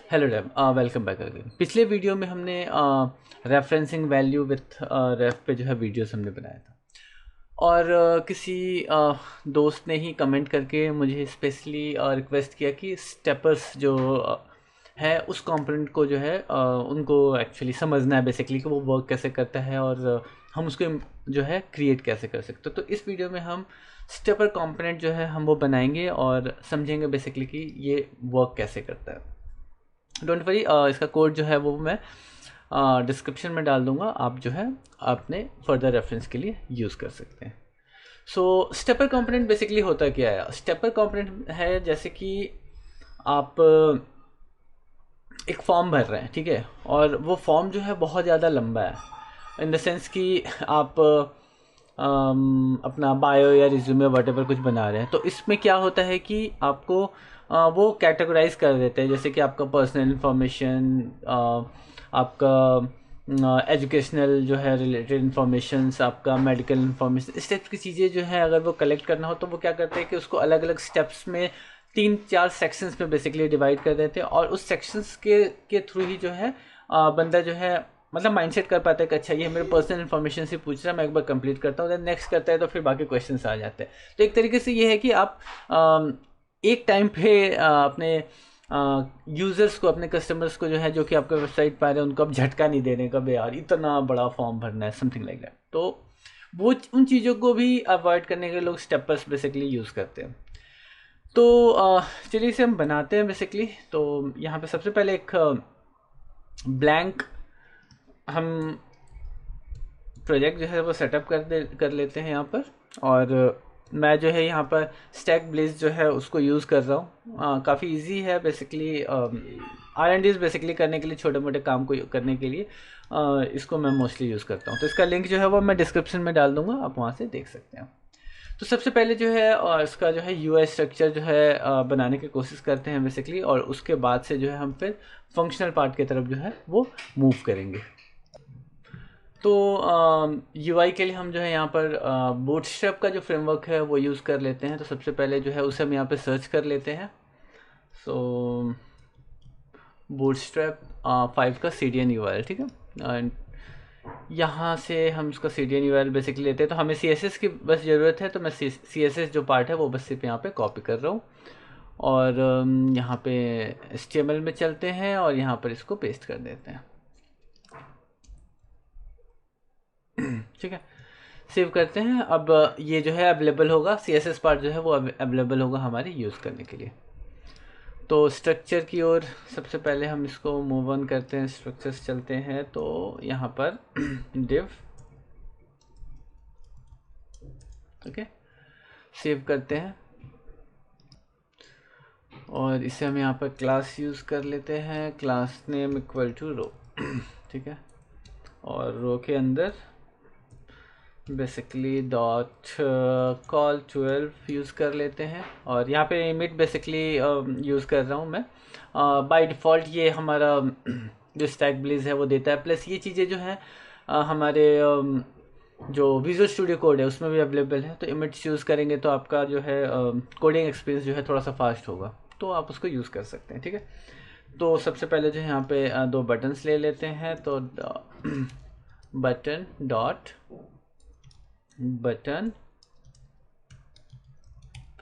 Hello डेम, welcome back again. पिछले video में हमने रेफरेंसिंग वैल्यू विथ रेफ पे जो है वीडियोस हमने बनाया था और किसी दोस्त ने ही कमेंट करके मुझे स्पेशली रिक्वेस्ट किया कि स्टेपर्स जो है उस कंपोनेंट को जो है उनको एक्चुअली समझना है बेसिकली कि वो वर्क कैसे करता है और हम उसको जो है क्रिएट कैसे कर सकते हो। तो इस वीडियो में हम स्टेपर कंपोनेंट जो है हम वो बनाएंगे और समझेंगे बेसिकली कि ये वर्क कैसे करता है। डोंट वरी, इसका कोड जो है वो मैं डिस्क्रिप्शन में डाल दूंगा, आप जो है अपने फर्दर रेफरेंस के लिए यूज़ कर सकते हैं। सो स्टेपर कंपोनेंट बेसिकली होता क्या है? स्टेपर कंपोनेंट है जैसे कि आप एक फॉर्म भर रहे हैं, ठीक है, और वो फॉर्म जो है बहुत ज़्यादा लंबा है इन द सेंस कि आप अपना बायो या रिज्यूमे वटेवर कुछ बना रहे हैं। तो इसमें क्या होता है कि आपको वो कैटेगराइज कर देते हैं, जैसे कि आपका पर्सनल इन्फॉर्मेशन, आपका एजुकेशनल जो है रिलेटेड इन्फॉर्मेशंस, आपका मेडिकल इन्फॉर्मेशन, इस टाइप की चीज़ें जो है अगर वो कलेक्ट करना हो तो वो क्या करते हैं कि उसको अलग अलग स्टेप्स में 3-4 सेक्शंस में बेसिकली डिवाइड कर देते हैं और उस सेक्शंस के थ्रू ही जो है बंदा जो है मतलब माइंडसेट कर पाता है कि अच्छा ये मेरे पर्सनल इन्फॉर्मेशन से पूछ रहा है, मैं एक बार कंप्लीट करता हूँ, देन नेक्स्ट करता है तो फिर बाकी क्वेश्चंस आ जाते हैं। तो एक तरीके से ये है कि आप एक टाइम पे अपने यूज़र्स को, अपने कस्टमर्स को जो है जो कि आपका वेबसाइट पर आ रहे हैं उनको आप झटका नहीं देने का, यार इतना बड़ा फॉर्म भरना है, समथिंग लाइक दैट। तो वो उन चीज़ों को भी अवॉइड करने के लिए लोग स्टेपर्स बेसिकली यूज़ करते हैं। तो चलिए इसे हम बनाते हैं बेसिकली। तो यहाँ पे सबसे पहले एक ब्लैंक हम प्रोजेक्ट जो है वो सेटअप कर लेते हैं यहाँ पर। और मैं जो है यहाँ पर स्टैक ब्लेज जो है उसको यूज़ कर रहा हूँ। काफ़ी इजी है बेसिकली, R&Ds बेसिकली करने के लिए, छोटे मोटे काम को करने के लिए इसको मैं मोस्टली यूज़ करता हूँ। तो इसका लिंक जो है वो मैं डिस्क्रिप्शन में डाल दूँगा, आप वहाँ से देख सकते हैं। तो सबसे पहले जो है इसका जो है UI स्ट्रक्चर जो है बनाने की कोशिश करते हैं बेसिकली, और उसके बाद से जो है हम फिर फंक्शनल पार्ट की तरफ जो है वो मूव करेंगे। तो UI के लिए हम जो है यहाँ पर बूटस्ट्रैप का जो फ्रेमवर्क है वो यूज़ कर लेते हैं। तो सबसे पहले जो है उसे हम यहाँ पे सर्च कर लेते हैं। सो बूटस्ट्रैप 5 का CDN URL, ठीक है। एंड यहाँ से हम उसका CDN URL बेसिकली लेते हैं। तो हमें CSS की बस ज़रूरत है, तो मैं CSS जो पार्ट है वो बस सिर्फ यहाँ पे कॉपी कर रहा हूँ और यहाँ पे HTML में चलते हैं और यहाँ पर इसको पेस्ट कर देते हैं, ठीक है। सेव करते हैं। अब ये जो है अवेलेबल होगा, CSS पार्ट जो है वो अवेलेबल होगा हमारे यूज़ करने के लिए। तो स्ट्रक्चर की ओर सबसे पहले हम इसको मूव ऑन करते हैं, स्ट्रक्चर्स चलते हैं। तो यहाँ पर div, ओके, सेव करते हैं और इसे हम यहाँ पर क्लास यूज़ कर लेते हैं, क्लास नेम इक्वल टू रो, ठीक है। और रो के अंदर बेसिकली डॉट कॉल 12 यूज़ कर लेते हैं और यहाँ पे इमिट बेसिकली यूज़ कर रहा हूँ मैं। बाय डिफ़ॉल्ट ये हमारा जो स्टैक ब्लेज है वो देता है, प्लस ये चीज़ें जो हैं हमारे जो विजुअल स्टूडियो कोड है उसमें भी अवेलेबल है। तो इमिट्स यूज़ करेंगे तो आपका जो है कोडिंग एक्सपीरियंस जो है थोड़ा सा फास्ट होगा, तो आप उसको यूज़ कर सकते हैं, ठीक है। तो सबसे पहले जो है यहाँ पे दो बटन्स ले लेते हैं। तो बटन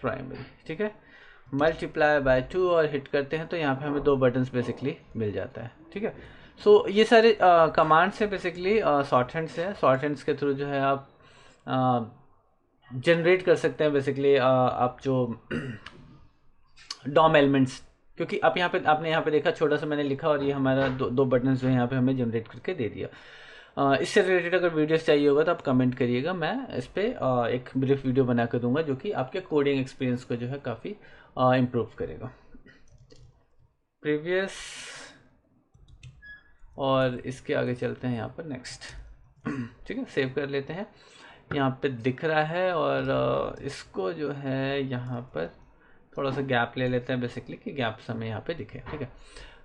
प्राइमरी, ठीक है, मल्टीप्लाई बाय 2 और हिट करते हैं तो यहाँ पे हमें दो बटन्स बेसिकली मिल जाता है, ठीक है। सो ये सारे कमांड्स हैं बेसिकली, शॉर्ट हैंड्स हैं। शॉर्ट हैंड्स के थ्रू जो है आप जनरेट कर सकते हैं बेसिकली आप जो डॉम एलिमेंट्स, क्योंकि आप यहाँ पे आपने यहाँ पे देखा छोटा सा मैंने लिखा और ये हमारा दो बटन्स जो है यहाँ पे हमें जनरेट करके दे दिया। इससे रिलेटेड अगर वीडियोस चाहिए होगा तो आप कमेंट करिएगा, मैं इस पर एक ब्रीफ वीडियो बना कर दूंगा जो कि आपके कोडिंग एक्सपीरियंस को जो है काफ़ी इम्प्रूव करेगा। प्रीवियस, और इसके आगे चलते हैं यहाँ पर नेक्स्ट, ठीक है। सेव कर लेते हैं, यहाँ पे दिख रहा है और इसको जो है यहाँ पर थोड़ा सा गैप ले लेते हैं बेसिकली कि गैप हमें यहाँ पे दिखे, ठीक है।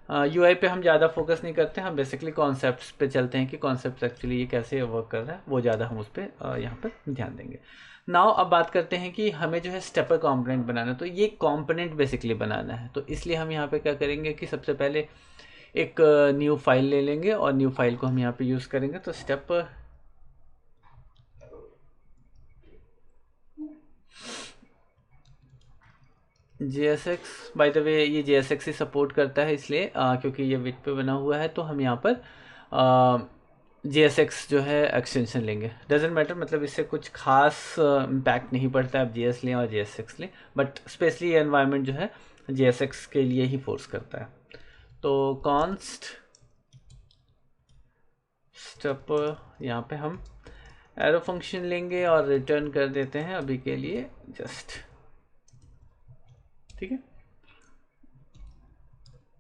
UI पे हम ज़्यादा फोकस नहीं करते, हम बेसिकली कॉन्सेप्ट्स पे चलते हैं कि कॉन्सेप्ट एक्चुअली ये कैसे वर्क कर रहा है, वो ज़्यादा हम उस पर यहाँ पर ध्यान देंगे। नाउ अब बात करते हैं कि हमें जो है स्टेपर कंपोनेंट बनाना है। तो ये कंपोनेंट बेसिकली बनाना है, तो इसलिए हम यहाँ पे क्या करेंगे कि सबसे पहले एक न्यू फाइल ले लेंगे और न्यू फाइल को हम यहाँ पे यूज़ करेंगे। तो stepper JSX, by the way ये JSX ही सपोर्ट करता है, इसलिए क्योंकि ये विट पे बना हुआ है तो हम यहाँ पर JSX जो है एक्सटेंशन लेंगे। डजेंट मैटर, मतलब इससे कुछ खास इम्पैक्ट नहीं पड़ता है, आप JS लें और JSX लें, बट स्पेशली ये एनवायरनमेंट जो है JSX के लिए ही फोर्स करता है। तो कॉन्स्ट स्टेप यहाँ पे हम एरो फंक्शन लेंगे और रिटर्न कर देते हैं अभी के लिए जस्ट, ठीक है।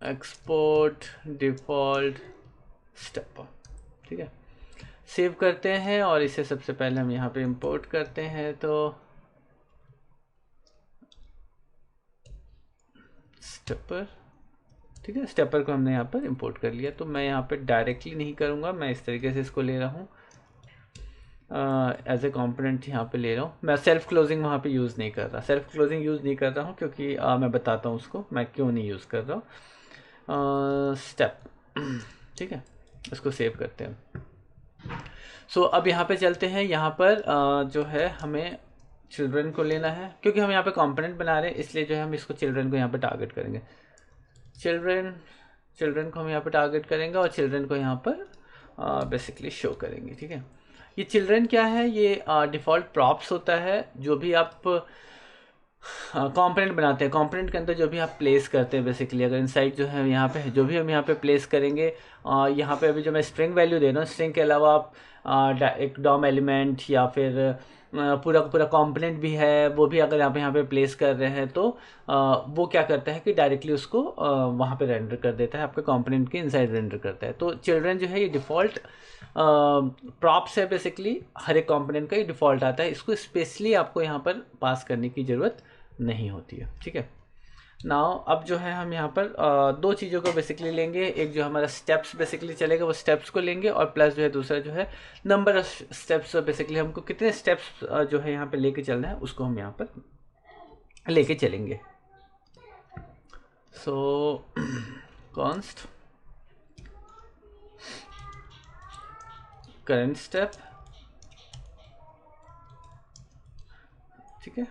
एक्सपोर्ट डिफ़ॉल्ट स्टेप, ठीक है। सेव करते हैं और इसे सबसे पहले हम यहाँ पे इंपोर्ट करते हैं। तो स्टेपर, ठीक है, स्टेपर को हमने यहाँ पर इंपोर्ट कर लिया। तो मैं यहाँ पे डायरेक्टली नहीं करूँगा, मैं इस तरीके से इसको ले रहा हूँ, एज ए कंपोनेंट यहाँ पे ले रहा हूँ। मैं सेल्फ क्लोजिंग वहाँ पे यूज़ नहीं कर रहा, सेल्फ क्लोजिंग यूज़ नहीं कर रहा हूँ क्योंकि मैं बताता हूँ उसको मैं क्यों नहीं यूज़ कर रहा हूँ। स्टेप, ठीक है, इसको सेव करते हैं। सो अब यहाँ पे चलते हैं, यहाँ पर जो है हमें चिल्ड्रन को लेना है, क्योंकि हम यहाँ पे कंपोनेंट बना रहे हैं इसलिए जो है हम इसको चिल्ड्रन को यहाँ पे टारगेट करेंगे। चिल्ड्रन को हम यहाँ पे टारगेट करेंगे और चिल्ड्रन को यहाँ पर बेसिकली शो करेंगे, ठीक है। ये चिल्ड्रन क्या है, ये डिफ़ॉल्ट प्रॉप्स होता है, जो भी आप कंपोनेंट बनाते हैं, कंपोनेंट के अंदर जो भी आप प्लेस करते हैं बेसिकली, अगर इनसाइड जो है यहाँ पे जो भी हम यहाँ पे प्लेस करेंगे, यहाँ पे अभी जो मैं स्ट्रिंग वैल्यू दे रहा हूँ, स्ट्रिंग के अलावा आप एक डॉम एलिमेंट या फिर पूरा पूरा कंपोनेंट भी है, वो भी अगर आप यहाँ पे प्लेस कर रहे हैं तो वो क्या करता है कि डायरेक्टली उसको वहाँ पे रेंडर कर देता है, आपके कंपोनेंट के इनसाइड रेंडर करता है। तो चिल्ड्रन जो है ये डिफ़ॉल्ट प्रॉप्स है, बेसिकली हर एक कंपोनेंट का ये डिफ़ॉल्ट आता है, इसको स्पेशली आपको यहाँ पर पास करने की ज़रूरत नहीं होती है, ठीक है। नाउ अब जो है हम यहाँ पर दो चीज़ों को बेसिकली लेंगे, एक जो हमारा स्टेप्स बेसिकली चलेगा वो स्टेप्स को लेंगे, और प्लस जो है दूसरा जो है नंबर ऑफ स्टेप्स, बेसिकली हमको कितने स्टेप्स जो है यहाँ पे लेके चलना है उसको हम यहाँ पर लेके चलेंगे। सो कॉन्स्ट करंट स्टेप, ठीक है,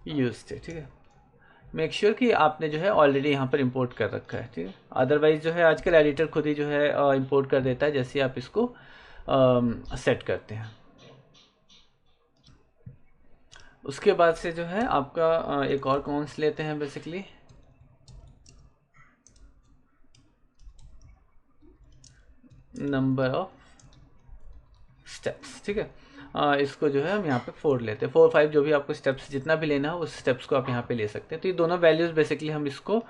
यूज, ठीक है। मेक श्योर कि आपने जो है ऑलरेडी यहाँ पर इंपोर्ट कर रखा है, ठीक है, अदरवाइज जो है आजकल एडिटर खुद ही जो है इंपोर्ट कर देता है जैसे आप इसको सेट करते हैं। उसके बाद से जो है आपका एक और कॉन्स लेते हैं बेसिकली, नंबर ऑफ स्टेप्स, ठीक है। इसको जो है हम यहाँ पे 4 लेते हैं, 4 5 जो भी आपको स्टेप्स जितना भी लेना हो उस स्टेप्स को आप यहाँ पे ले सकते हैं। तो ये दोनों वैल्यूज़ बेसिकली हम इसको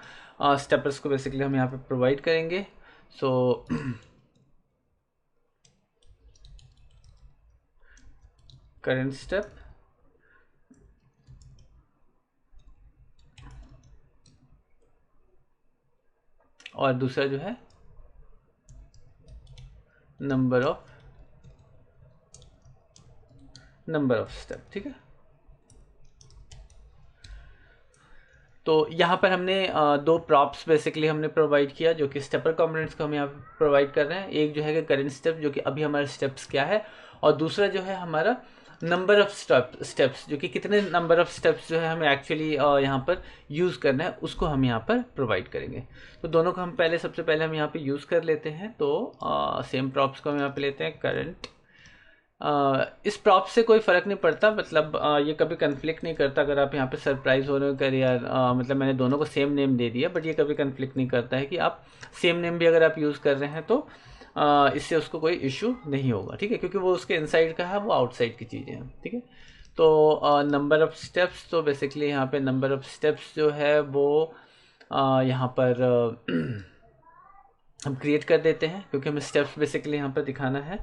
स्टेपर्स को बेसिकली हम यहाँ पे प्रोवाइड करेंगे। सो करंट स्टेप और दूसरा जो है नंबर ऑफ स्टेप, ठीक है। तो यहाँ पर हमने दो प्रॉप्स बेसिकली हमने प्रोवाइड किया जो कि स्टेपर कंपोनेंट्स को हम यहाँ पे प्रोवाइड कर रहे हैं। एक जो है कि करंट स्टेप जो कि अभी हमारे स्टेप्स क्या है, और दूसरा जो है हमारा नंबर ऑफ स्टेप्स जो कि कितने नंबर ऑफ स्टेप्स जो है हमें एक्चुअली यहाँ पर यूज़ करना है उसको हम यहाँ पर प्रोवाइड करेंगे। तो दोनों को हम सबसे पहले हम यहाँ पे यूज़ कर लेते हैं। तो सेम प्रॉप्स को हम यहाँ पे लेते हैं करंट। इस प्रॉप से कोई फ़र्क नहीं पड़ता, मतलब ये कभी कन्फ्लिक्ट नहीं करता। अगर आप यहाँ पे सरप्राइज हो रहे हो कर यार मतलब मैंने दोनों को सेम नेम दे दिया, बट ये कभी कन्फ्लिक्ट नहीं करता है कि आप सेम नेम भी अगर आप यूज़ कर रहे हैं तो इससे उसको कोई इशू नहीं होगा, ठीक है, क्योंकि वो उसके इनसाइड का है, वो आउटसाइड की चीज़ें हैं, ठीक है। तो नंबर ऑफ़ स्टेप्स, तो बेसिकली यहाँ पे नंबर ऑफ़ स्टेप्स जो है वो यहाँ पर हम क्रिएट कर देते हैं, क्योंकि हमें स्टेप्स बेसिकली यहाँ पर दिखाना है।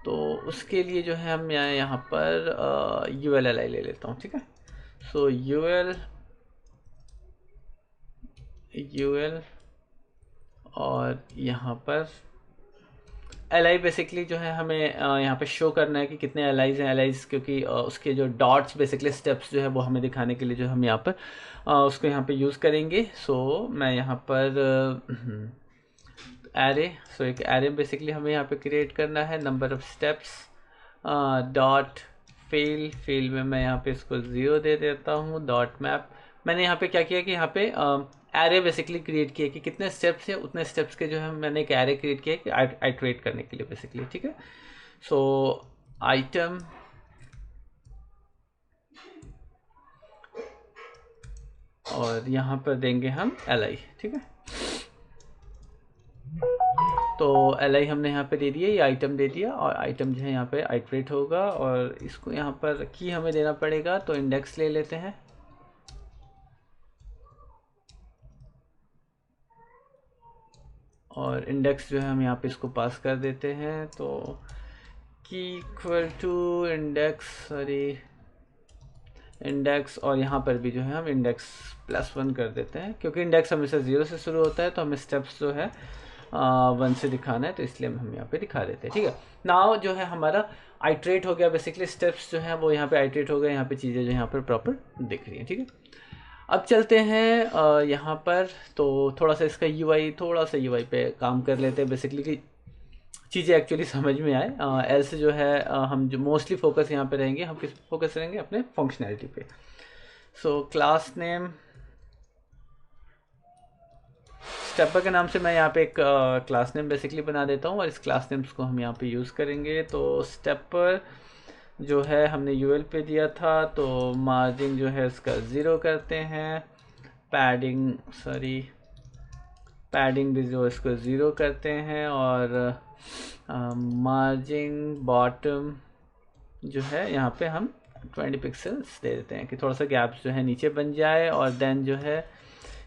तो उसके लिए जो है हम यहाँ पर ULLI ले लेता हूँ, ठीक है। सो UL और यहाँ पर एल बेसिकली जो है हमें यहाँ पे शो करना है कि कितने एलाइज हैं। एलाइज क्योंकि उसके जो डॉट्स बेसिकली स्टेप्स जो है वो हमें दिखाने के लिए जो हम यहाँ पर उसको यहाँ पे यूज़ करेंगे। सो मैं यहाँ पर एरे, सो एक एरे बेसिकली हमें यहाँ पे क्रिएट करना है। Number of steps dot field में मैं यहाँ पे इसको 0 दे देता हूँ। डॉट मैप, मैंने यहाँ पे क्या किया कि यहाँ पे एरे बेसिकली क्रिएट किया कि कितने स्टेप्स है उतने स्टेप्स के जो है मैंने एक एरे क्रिएट किया कि आइटरेट करने के लिए बेसिकली, ठीक है। सो आइटम और यहाँ पर देंगे हम li, ठीक है। तो li हमने यहाँ पे दे दिया, ये आइटम दे दिया और आइटम जो है यहाँ पे आइटरेट होगा और इसको यहाँ पर की हमें देना पड़ेगा। तो इंडेक्स ले लेते हैं और इंडेक्स जो है हम यहाँ पे इसको पास कर देते हैं। तो key equal to index, sorry index, और यहाँ पर भी जो है हम इंडेक्स +1 कर देते हैं क्योंकि इंडेक्स हमेशा 0 से शुरू होता है तो हमें स्टेप्स जो है 1 से दिखाना है, तो इसलिए हम यहाँ पे दिखा देते हैं, ठीक है। नाउ जो है हमारा आइट्रेट हो गया, बेसिकली स्टेप्स जो है वो यहाँ पे आइट्रेट हो गए, यहाँ पे चीज़ें जो यहाँ पर प्रॉपर दिख रही हैं, ठीक है। अब चलते हैं यहाँ पर, तो थोड़ा सा इसका यूआई, थोड़ा सा यूआई पे काम कर लेते हैं बेसिकली कि चीज़ें एक्चुअली समझ में आए। एल्स जो है हम जो मोस्टली फोकस यहाँ पे रहेंगे, हम किस फोकस रहेंगे, अपने फंक्शनैलिटी पे। सो क्लास नेम स्टेपर के नाम से मैं यहाँ पे एक क्लास नेम बेसिकली बना देता हूँ और इस क्लास नेम्स को हम यहाँ पे यूज़ करेंगे। तो स्टेपर जो है हमने यूएल पे दिया था, तो मार्जिन जो है इसका 0 करते हैं। पैडिंग, सॉरी पैडिंग भी जो इसको 0 करते हैं और मार्जिन बॉटम जो है यहाँ पे हम 20 पिक्सल्स दे देते हैं कि थोड़ा सा गैप जो है नीचे बन जाए। और देन जो है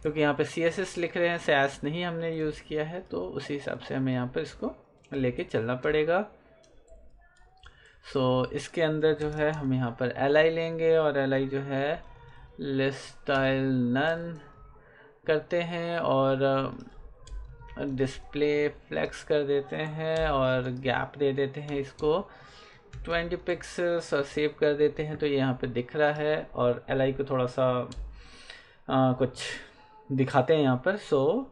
क्योंकि यहाँ पे CSS लिख रहे हैं, सैस नहीं हमने यूज़ किया है, तो उसी हिसाब से हमें यहाँ पर इसको लेके चलना पड़ेगा। सो इसके अंदर जो है हम यहाँ पर li लेंगे और li जो है लिस्ट स्टाइल नन करते हैं और डिस्प्ले फ्लेक्स कर देते हैं और गैप दे देते हैं इसको 20 पिक्सल्स और सेव कर देते हैं। तो ये यहाँ पे दिख रहा है और li को थोड़ा सा कुछ दिखाते हैं यहाँ पर। सो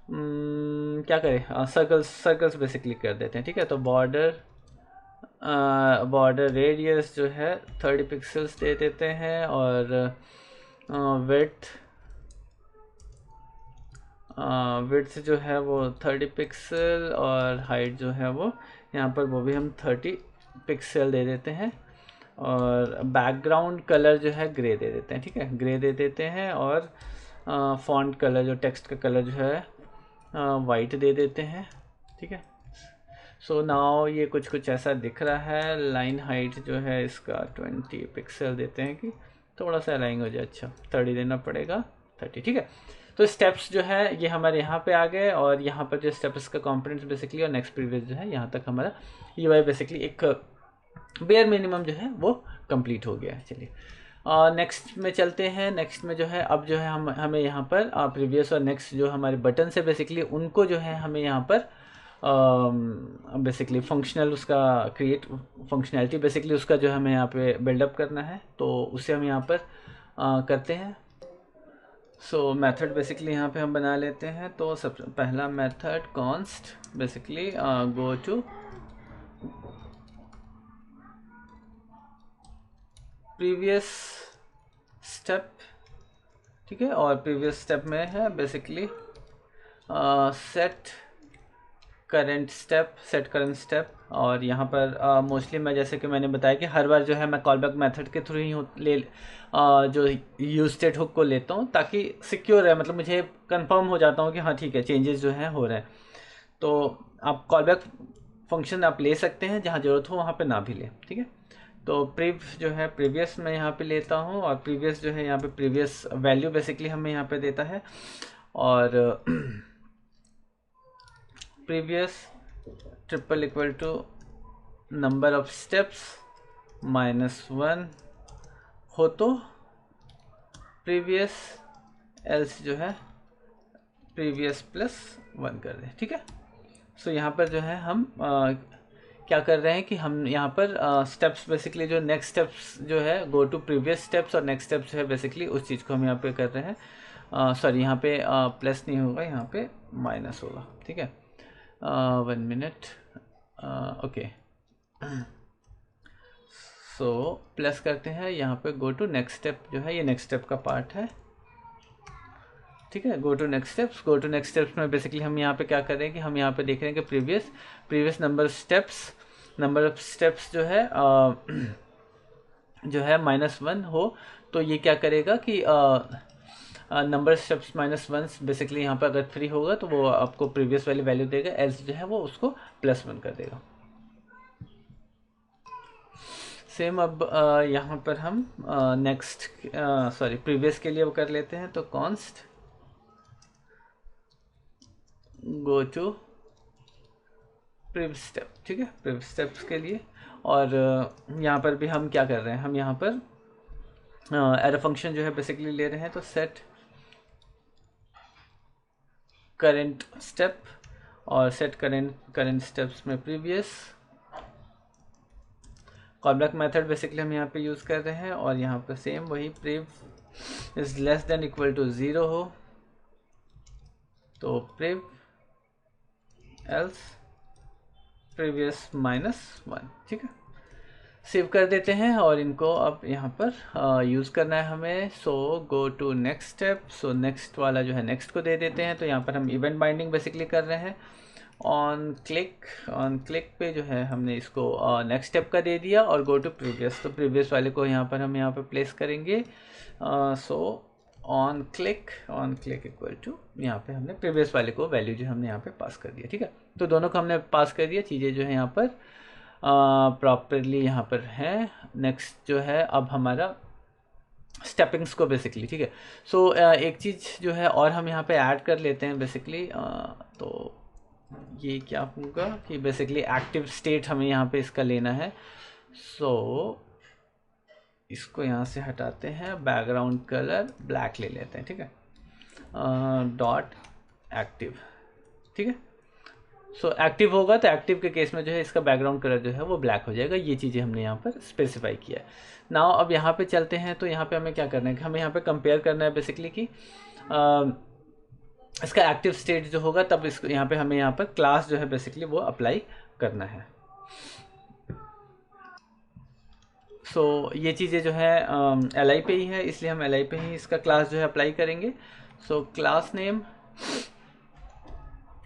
क्या करें, सर्कल्स बेसिकली कर देते हैं, ठीक है। तो बॉर्डर रेडियस जो है 30 पिक्सल्स दे देते हैं और विड्थ जो है वो 30 पिक्सल और हाइट जो है वो यहाँ पर वो भी हम 30 पिक्सल दे देते हैं और बैकग्राउंड कलर जो है ग्रे दे देते हैं, ठीक है, ग्रे दे देते हैं और फॉन्ट कलर जो टेक्स्ट का कलर जो है वाइट दे देते हैं, ठीक है। सो नाउ ये कुछ ऐसा दिख रहा है। लाइन हाइट जो है इसका 20 पिक्सल देते हैं कि थोड़ा सा अलाइन हो जाए। अच्छा 30 देना पड़ेगा, 30, ठीक है। तो स्टेप्स जो है ये हमारे यहाँ पे आ गए और यहाँ पर जो स्टेप्स का कंपोनेंट्स बेसिकली और नेक्स्ट प्रीवियस जो है यहाँ तक हमारा यूआई बेसिकली एक बेयर मिनिमम जो है वो कंप्लीट हो गया है। चलिए नेक्स्ट में चलते हैं। नेक्स्ट में जो है अब जो है हमें यहाँ पर प्रीवियस और नेक्स्ट जो हमारे बटन है बेसिकली उनको जो है हमें यहाँ पर बेसिकली फंक्शनल उसका क्रिएट फंक्शनैलिटी बेसिकली उसका जो हमें यहाँ पे बिल्डअप करना है, तो उसे हम यहाँ पर करते हैं। सो मेथड बेसिकली यहाँ पे हम बना लेते हैं। तो सबसे पहला method const basically go to previous step, ठीक है, और प्रीवियस स्टेप में है बेसिकली सेट करंट स्टेप और यहाँ पर मोस्टली मैं जैसे कि मैंने बताया कि हर बार जो है मैं कॉलबैक मेथड के थ्रू ही जो यूज स्टेट हुक को लेता हूँ ताकि सिक्योर है, मतलब मुझे कंफर्म हो जाता हूँ कि हाँ ठीक है चेंजेस जो हैं हो रहे हैं। तो आप कॉलबैक फंक्शन आप ले सकते हैं, जहाँ ज़रूरत हो वहाँ पे ना भी लें, ठीक है। तो प्रीव जो है प्रीवियस मैं यहाँ पे लेता हूँ और प्रीवियस जो है यहाँ पे प्रीवियस वैल्यू बेसिकली हमें यहाँ पे देता है और previous triple equal to number of steps -1 हो तो प्रीवियस, एल्स जो है प्रीवियस +1 कर दें, ठीक है। सो यहाँ पर जो है हम क्या कर रहे हैं कि हम यहाँ पर स्टेप्स बेसिकली जो नेक्स्ट स्टेप्स जो है गो टू प्रीवियस स्टेप्स और नेक्स्ट स्टेप्स है बेसिकली उस चीज़ को हम यहाँ पे कर रहे हैं। सॉरी यहाँ पे प्लस नहीं होगा, यहाँ पे माइनस होगा, ठीक है। 1 मिनट, ओके। सो प्लस करते हैं, यहाँ पे गो टू नेक्स्ट स्टेप जो है ये नेक्स्ट स्टेप का पार्ट है, ठीक है। गो टू नेक्स्ट स्टेप्स में बेसिकली हम यहाँ पे क्या कर रहे हैं कि हम यहाँ पे देख रहे हैं कि प्रीवियस नंबर ऑफ स्टेप्स जो है -1 हो, तो ये क्या करेगा कि नंबर स्टेप्स -1 बेसिकली यहाँ पर अगर 3 होगा तो वो आपको प्रीवियस वाली वैल्यू देगा, एल्स जो है वो उसको +1 कर देगा। सेम अब यहाँ पर हम प्रीवियस के लिए वो कर लेते हैं, तो const go to previous step, ठीक है, प्रीवियस स्टेप्स के लिए। और यहाँ पर भी हम क्या कर रहे हैं, हम यहाँ पर एरर फंक्शन जो है बेसिकली ले रहे हैं, तो सेट करेंट स्टेप और सेट करेंट स्टेप्स में प्रीवियस कॉलबैक मेथड बेसिकली हम यहाँ पे यूज़ कर रहे हैं। और यहाँ पे सेम वही prev is less than equal to 0 हो तो प्रीव, एल्स प्रीवियस -1, ठीक है। सेव कर देते हैं और इनको अब यहाँ पर यूज़ करना है हमें। So go to next step, so next वाला जो है नेक्स्ट को दे देते हैं, तो यहाँ पर हम इवेंट बाइंडिंग बेसिकली कर रहे हैं। ऑन क्लिक पे जो है हमने इसको नेक्स्ट स्टेप का दे दिया और गो टू प्रीवियस, तो प्रीवियस वाले को यहाँ पर हम यहाँ पर प्लेस करेंगे। So on click equal to यहाँ पे हमने प्रीवियस वाले को वैल्यू जो हमने यहाँ पे पास कर दिया, ठीक है। तो दोनों को हमने पास कर दिया, चीज़ें जो है यहाँ पर प्रॉपरली यहाँ पर है। नेक्स्ट जो है अब हमारा स्टेपिंग्स को बेसिकली, ठीक है। सो एक चीज़ जो है और हम यहाँ पे ऐड कर लेते हैं बेसिकली, तो ये क्या होगा कि बेसिकली एक्टिव स्टेट हमें यहाँ पे इसका लेना है। सो इसको यहाँ से हटाते हैं, बैकग्राउंड कलर ब्लैक ले लेते हैं, ठीक है, डॉट एक्टिव, ठीक है। सो एक्टिव होगा तो एक्टिव के केस में जो है इसका बैकग्राउंड कलर जो है वो ब्लैक हो जाएगा। ये चीज़ें हमने यहाँ पर स्पेसिफाई किया है। नाउ अब यहाँ पे चलते हैं, तो यहाँ पे हमें क्या करना है कि हमें यहाँ पे कंपेयर करना है बेसिकली कि इसका एक्टिव स्टेट जो होगा तब इसको यहाँ पे हमें यहाँ पर क्लास जो है बेसिकली वो अप्लाई करना है। सो ये चीज़ें जो है li पे ही है, इसलिए हम li पे ही इसका क्लास जो है अप्लाई करेंगे। सो क्लास नेम,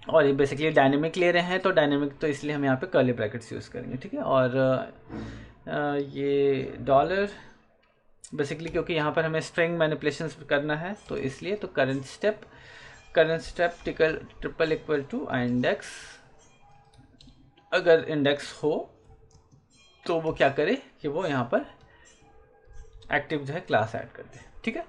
और ये बेसिकली डायनेमिक ले रहे हैं तो डायनेमिक, तो इसलिए हम यहाँ पे कर्ली ब्रैकेट्स यूज़ करेंगे, ठीक है। और ये डॉलर बेसिकली क्योंकि यहाँ पर हमें स्ट्रिंग मैनिपुलेशंस करना है तो इसलिए, तो current step triple equal to index, अगर इंडेक्स हो तो वो क्या करे कि वो यहाँ पर एक्टिव जो है क्लास ऐड कर दे, ठीक है।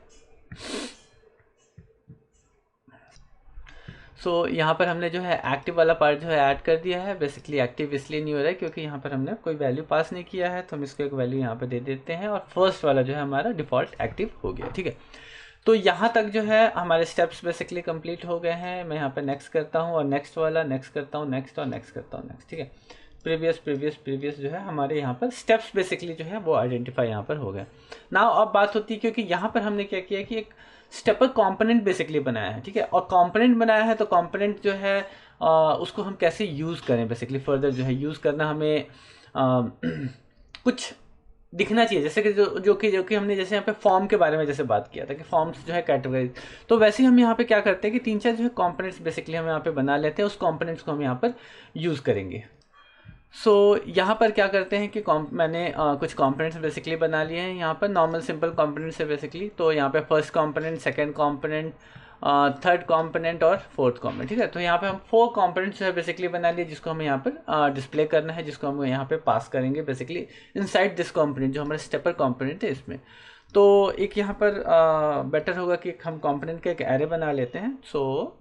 सो यहाँ पर हमने जो है एक्टिव वाला पार्ट जो है ऐड कर दिया है। बेसिकली एक्टिव इसलिए नहीं हो रहा है क्योंकि यहाँ पर हमने कोई वैल्यू पास नहीं किया है, तो हम इसको एक वैल्यू यहाँ पर दे देते हैं और फर्स्ट वाला जो है हमारा डिफ़ॉल्ट एक्टिव हो गया, ठीक है। तो यहाँ तक जो है हमारे स्टेप्स बेसिकली कंप्लीट हो गए हैं। मैं यहाँ पर नेक्स्ट करता हूँ और नेक्स्ट वाला नेक्स्ट करता हूँ, नेक्स्ट और नेक्स्ट करता हूँ, नेक्स्ट, ठीक है। प्रीवियस जो है हमारे यहाँ पर स्टेप्स बेसिकली जो है वो आइडेंटिफाई यहाँ पर हो गए। नाउ अब बात होती है क्योंकि यहाँ पर हमने क्या किया कि एक स्टेपर कंपोनेंट बेसिकली बनाया है, ठीक है। और कंपोनेंट बनाया है तो कंपोनेंट जो है उसको हम कैसे यूज़ करें बेसिकली फर्दर जो है यूज़ करना हमें कुछ दिखना चाहिए, जैसे कि जो कि हमने जैसे यहाँ पे फॉर्म के बारे में जैसे बात किया था कि फॉर्म्स जो है कैटेगराइज, तो वैसे ही हम यहाँ पे क्या करते हैं कि 3-4 जो है कंपोनेंट्स बेसिकली हम यहाँ पे बना लेते हैं, उस कंपोनेंट्स को हम यहाँ पर यूज़ करेंगे। सो यहाँ पर क्या करते हैं कि मैंने कुछ कंपोनेंट्स बेसिकली बना लिए हैं यहाँ पर, नॉर्मल सिंपल कंपोनेंट्स है बेसिकली। तो यहाँ पे first component, second component, third component और फोर्थ कंपोनेंट, ठीक है। तो यहाँ पे हम 4 कंपोनेंट्स जो है बेसिकली बना लिए जिसको हमें यहाँ पर डिस्प्ले करना है, जिसको हम यहाँ पे पास करेंगे बेसिकली इनसाइड दिस कंपोनेंट जो हमारा स्टेपर कंपोनेंट है इसमें। तो एक यहाँ पर बेटर होगा कि हम कंपोनेंट का एक एरे बना लेते हैं। सो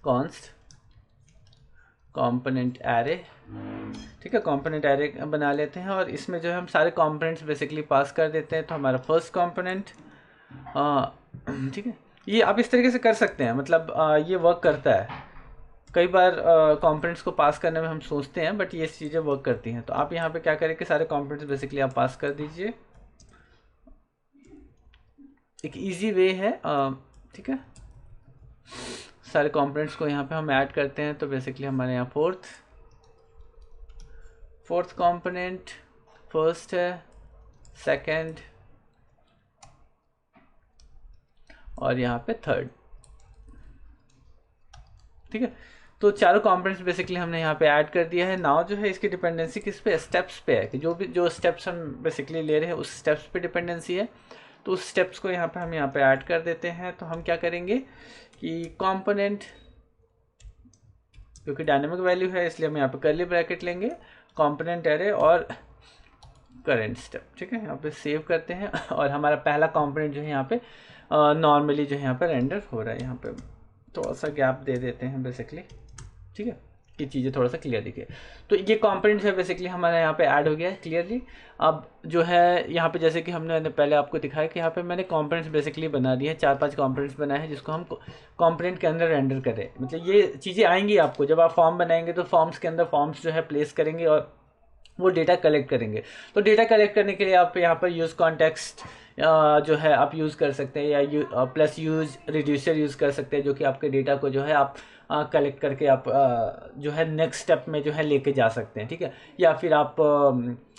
कॉन्स्ट कंपोनेंट एरे, ठीक है, कंपोनेंट एरे बना लेते हैं और इसमें जो है हम सारे कंपोनेंट्स बेसिकली पास कर देते हैं। तो हमारा फर्स्ट कंपोनेंट, ठीक है, ये आप इस तरीके से कर सकते हैं, मतलब ये वर्क करता है। कई बार कंपोनेंट्स को पास करने में हम सोचते हैं, बट ये चीज़ें वर्क करती हैं। तो आप यहाँ पे क्या करें कि सारे कंपोनेंट्स बेसिकली आप पास कर दीजिए। एक इजी वे है, ठीक है। सारे कंपोनेंट्स को यहाँ पे हम ऐड करते हैं। तो बेसिकली हमारे यहाँ फोर्थ कंपोनेंट फर्स्ट है, सेकंड और यहाँ पे थर्ड, ठीक है। तो चारों कंपोनेंट्स बेसिकली हमने यहाँ पे ऐड कर दिया है। नाउ जो है इसकी डिपेंडेंसी किस पे, स्टेप्स पे है कि जो स्टेप्स हम बेसिकली ले रहे हैं उस स्टेप्स पे डिपेंडेंसी है। तो उस स्टेप्स को यहाँ पे हम यहाँ पे ऐड कर देते हैं। तो हम क्या करेंगे कि कंपोनेंट, क्योंकि डायनेमिक वैल्यू है इसलिए हम यहाँ पे कर्ली ब्रैकेट लेंगे, कंपोनेंट एरे और करंट स्टेप, ठीक है। यहाँ पे सेव करते हैं और हमारा पहला कंपोनेंट जो है यहाँ पे नॉर्मली जो है यहाँ पे रेंडर हो रहा है। यहाँ पे थोड़ा सा गैप दे देते हैं बेसिकली, ठीक है, कि चीज़ें थोड़ा सा क्लियर दिखे। तो ये कंपोनेंट जो है बेसिकली हमारा यहाँ पे ऐड हो गया है क्लियरली। अब जो है यहाँ पे जैसे कि हमने पहले आपको दिखाया कि यहाँ पे मैंने कंपोनेंट्स बेसिकली बना दिए हैं, 4-5 कंपोनेंट्स बनाए हैं जिसको हम कंपोनेंट के अंदर रेंडर करें। मतलब ये चीज़ें आएंगी आपको जब आप फॉर्म बनाएंगे, तो फॉर्म्स के अंदर फॉर्म्स जो है प्लेस करेंगे और वो डेटा कलेक्ट करेंगे। तो डेटा कलेक्ट करने के लिए आप यहाँ पर यूज़ कॉन्टेक्स्ट जो है आप यूज़ कर सकते हैं, या प्लस यूज रिड्यूसर यूज़ कर सकते हैं, जो कि आपके डेटा को जो है आप कलेक्ट करके आप जो है नेक्स्ट स्टेप में जो है लेके जा सकते हैं, ठीक है। या फिर आप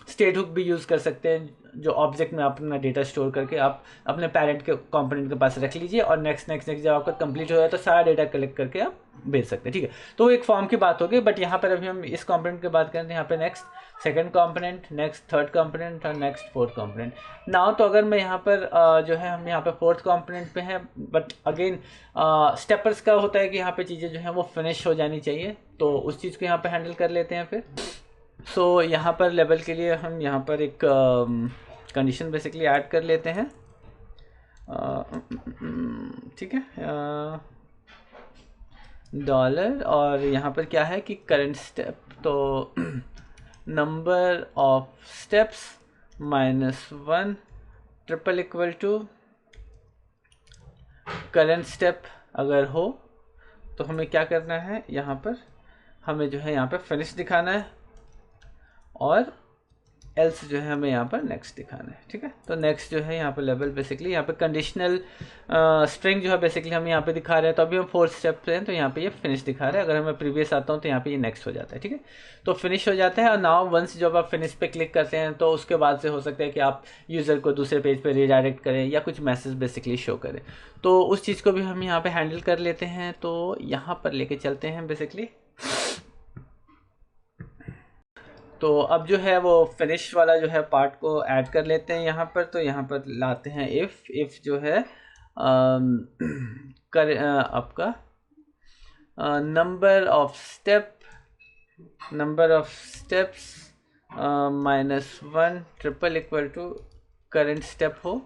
स्टेट हुक भी यूज़ कर सकते हैं, जो ऑब्जेक्ट में आप अपना डेटा स्टोर करके आप अपने पेरेंट के कंपोनेंट के पास रख लीजिए और नेक्स्ट जब आपका कंप्लीट हो जाए तो सारा डेटा कलेक्ट करके आप भेज सकते हैं, ठीक है। तो एक फॉर्म की बात होगी, बट यहाँ पर अभी हम इस कंपोनेंट की बात करें तो यहाँ पे next second component, next third component और नेक्स्ट फोर्थ कंपोनेंट। नाउ तो अगर मैं यहाँ पर जो है हम यहाँ पे फोर्थ कंपोनेंट पे हैं, बट अगेन स्टेपर्स का होता है कि यहाँ पे चीज़ें जो हैं वो फिनिश हो जानी चाहिए, तो उस चीज़ को यहाँ पे हैंडल कर लेते हैं फिर। सो यहाँ पर लेवल के लिए हम यहाँ पर एक कंडीशन बेसिकली ऐड कर लेते हैं, ठीक है, डॉलर, और यहाँ पर क्या है कि करंट स्टेप, तो number of steps -1 triple equal to current step अगर हो तो हमें क्या करना है, यहाँ पर हमें जो है यहाँ पर फिनिश दिखाना है और एल्स जो है हमें यहाँ पर नेक्स्ट दिखाना है, ठीक है। तो नेक्स्ट जो है यहाँ पर लेवल बेसिकली यहाँ पे कंडीशनल स्ट्रिंग जो है बेसिकली हम यहाँ पे दिखा रहे हैं। तो अभी हम फोर्थ स्टेप पे हैं तो यहाँ पे ये फिनिश दिखा रहा है। अगर मैं प्रीवियस आता हूँ तो यहाँ पे ये नेक्स्ट हो जाता है, ठीक है। तो फिनिश हो जाता है। और नाउ वंस जब आप फिनिश पे क्लिक करते हैं तो उसके बाद से हो सकता है कि आप यूज़र को दूसरे पेज पर रिडायरेक्ट करें या कुछ मैसेज बेसिकली शो करें। तो उस चीज़ को भी हम यहाँ पर हैंडल कर लेते हैं। तो यहाँ पर लेके चलते हैं बेसिकली। तो अब जो है वो फिनिश वाला जो है पार्ट को ऐड कर लेते हैं यहाँ पर। तो यहाँ पर लाते हैं इफ़ जो है आपका number of steps -1 triple equal to current step हो,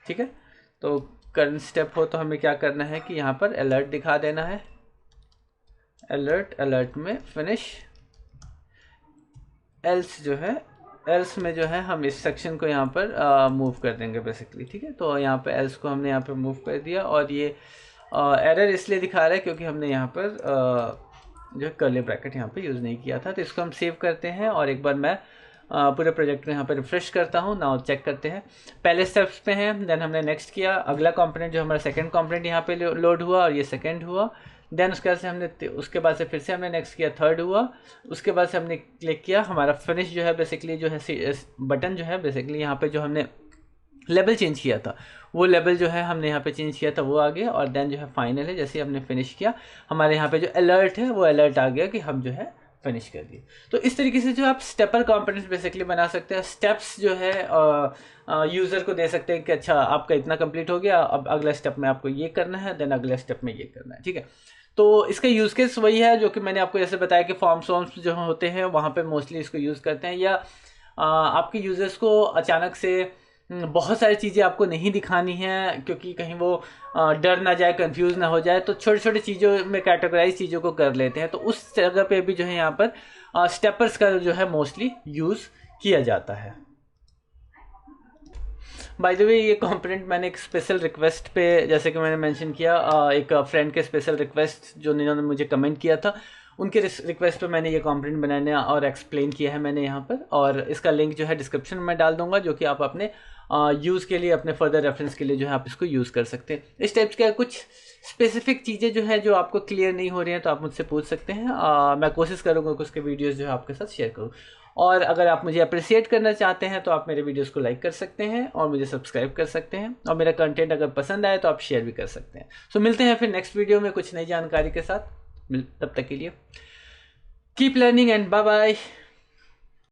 ठीक है। तो करंट स्टेप हो तो हमें क्या करना है कि यहाँ पर अलर्ट दिखा देना है, अलर्ट में फिनिश, एल्स जो है एल्स में जो है हम इस सेक्शन को यहाँ पर मूव कर देंगे बेसिकली, ठीक है। तो यहाँ पे एल्स को हमने यहाँ पे मूव कर दिया और ये एरर इसलिए दिखा रहा है क्योंकि हमने यहाँ पर जो कर्ली ब्रैकेट यहाँ पे यूज़ नहीं किया था। तो इसको हम सेव करते हैं और एक बार मैं पूरे प्रोजेक्ट को यहाँ पर रिफ्रेश करता हूँ। नाउ चेक करते हैं, पहले स्टेप्स पे हैं, देन हमने नेक्स्ट किया, अगला कंपोनेंट जो हमारा सेकंड कंपोनेंट यहाँ पे लोड हुआ और ये सेकंड हुआ। देन उसके बाद से फिर से हमने नेक्स्ट किया, थर्ड हुआ, उसके बाद से हमने क्लिक किया, हमारा फिनिश जो है बेसिकली जो है बटन जो है बेसिकली यहाँ पे जो हमने लेवल चेंज किया था वो लेवल जो है हमने यहाँ पे चेंज किया था वो आ गया। और देन जो है फाइनल है, जैसे हमने फिनिश किया हमारे यहाँ पे जो अलर्ट है वो अलर्ट आ गया कि हम जो है फिनिश कर दिए। तो इस तरीके से जो आप स्टेपर कंपोनेंट्स बेसिकली बना सकते हैं। स्टेप्स जो है यूज़र को दे सकते हैं कि अच्छा आपका इतना कंप्लीट हो गया, अब अगला स्टेप में आपको ये करना है, देन अगले स्टेप में ये करना है, ठीक है। तो इसका यूज़ केस वही है जो कि मैंने आपको जैसे बताया कि फॉर्म्स जो होते हैं वहाँ पे मोस्टली इसको यूज़ करते हैं, या आपके यूज़र्स को अचानक से बहुत सारी चीज़ें आपको नहीं दिखानी है क्योंकि कहीं वो डर ना जाए, कंफ्यूज ना हो जाए, तो छोटे छोटे चीज़ों में कैटेगराइज चीज़ों को कर लेते हैं। तो उस जगह पे भी जो है यहाँ पर स्टेपर्स का जो है मोस्टली यूज़ किया जाता है। बाय द वे ये कंपोनेंट मैंने एक स्पेशल रिक्वेस्ट पे, जैसे कि मैंने मेंशन किया, एक फ्रेंड के स्पेशल रिक्वेस्ट जो जिन्होंने मुझे कमेंट किया था, उनके रिक्वेस्ट पे मैंने ये कंपोनेंट बनाने और एक्सप्लेन किया है मैंने यहाँ पर, और इसका लिंक जो है डिस्क्रिप्शन में डाल दूंगा, जो कि आप अपने यूज़ के लिए, अपने फर्दर रेफरेंस के लिए जो है आप इसको यूज़ कर सकते हैं। इस टाइप्स के कुछ स्पेसिफिक चीज़ें जो है जो आपको क्लियर नहीं हो रही हैं तो आप मुझसे पूछ सकते हैं। मैं कोशिश करूँगा कि उसके वीडियोज़ जो है आपके साथ शेयर करूँ। और अगर आप मुझे अप्रिशिएट करना चाहते हैं तो आप मेरे वीडियोस को लाइक कर सकते हैं और मुझे सब्सक्राइब कर सकते हैं, और मेरा कंटेंट अगर पसंद आए तो आप शेयर भी कर सकते हैं। सो मिलते हैं फिर नेक्स्ट वीडियो में कुछ नई जानकारी के साथ। तब तक के लिए keep learning and bye bye.